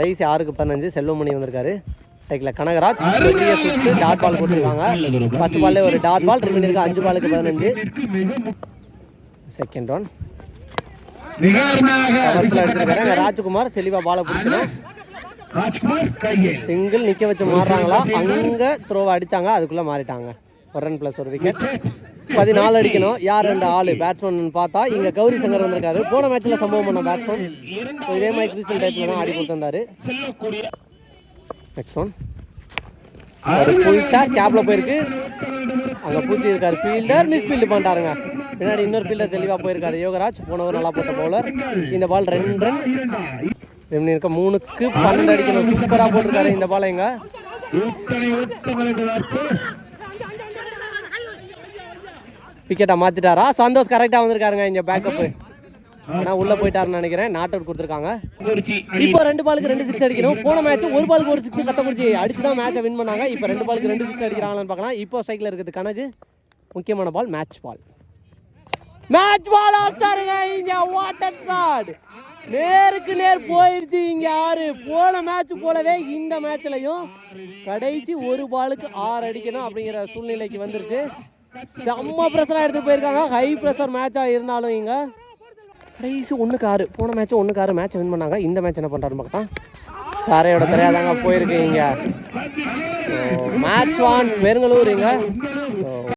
கடைசி 6-15 செல்வமணி வந்திருக்காரு. சைக்கிளில் கனகராஜ் பெரிய சுற்று டாட் பால் கொடுத்துருக்காங்க. ஃபர்ஸ்ட் பால்லே ஒரு டாட் பால், ரிமைன் இருக்கு 5 பாலுக்கு 15. செகண்ட் ஒன் அடிச்சிருக்காரு. ராஜ்குமார் தெளிவாக பாலை பிடிக்கணும். சிங்கிள் நிற்க வச்சு மாறுறாங்களா, அங்கே த்ரோவை அடித்தாங்க, அதுக்குள்ளே மாறிட்டாங்க. ஒரு ரன் ப்ளஸ் ஒரு விக்கெட். 14 அடிக்கணும். யார் இந்த ஆளு பேட்ஸ்மேன் பார்த்தா இங்கே கௌரி சங்கர் வந்திருக்காரு. போன மேட்ச்சில் சம்பவம் பண்ண பேட்ஸ்மேன். இதே மாதிரி கிறிஸ்டல் டைத்தில் தான் ஆடி கொடுத்துருந்தாரு. நெக்ஸ்ட் ஒன் ஒரு ஃபுல் டாஸ் கேப்ல போயிருக்கு. அங்கே பூச்சி இருக்காரு ஃபீல்டர், மிஸ் ஃபீல்டு பண்ணிட்டாருங்க. பின்னாடி இன்னொரு ஃபீல்டர் தெளிவாக போயிருக்காரு யோகராஜ். போனவர் நல்லா போட்ட பவுலர். இந்த பால் 2 ரன். ரெண்டு இருக்க 3க்கு 12 அடிக்கணும். சூப்பராக போட்டிருக்காரு இந்த பால். எங்க விக்கெட்டை மாத்திட்டாரா? சந்தோஷ் கரெக்டாக வந்திருக்காருங்க. இங்கே பேக்கப்பு ஆனால் உள்ளே போயிட்டாருன்னு நினைக்கிறேன். நாட் அவுட் கொடுத்துருக்காங்க. இப்போ 2 பாலுக்கு 2 6 அடிக்கணும். போன மேட்ச் 1 பாலுக்கு 1 6 கத்தக்குறிச்சி அடிச்சு தான் மேட்சை வின் பண்ணாங்க. இப்போ 2 பாலுக்கு 2 6 அடிக்கிறாங்களான்னு பார்க்கலாம். இப்போ சைக்கிள் இருக்குது கணக்கு. முக்கியமான பால் மேட்ச் பால். மேட்ச் பால் ஆஸ்டாருங்க. இங்கே வாட்டர் ஷாட் நேருக்கு நேர் போயிருச்சு. இங்கே 6. போன மேட்ச் போலவே இந்த மேட்ச்லையும் கடைசி 1 பாலுக்கு 6 அடிக்கணும் அப்படிங்கிற சூழ்நிலைக்கு வந்துருச்சு. செம்ம ப்ரெஷராக எடுத்து போயிருக்காங்க. ஹை ப்ரெஷர் மேட்சாக இருந்தாலும் இங்கே கடைசி 1-6. போன மேட்ச் 1-6 மேட்ச் வின் பண்ணாங்க. இந்த மேட்ச் என்ன பண்ணுறாருன்னு பார்த்தா தரையோட தெரியாதாங்க போயிருக்கு. இங்கே மேட்ச் 1 பெருங்களூர். இங்கே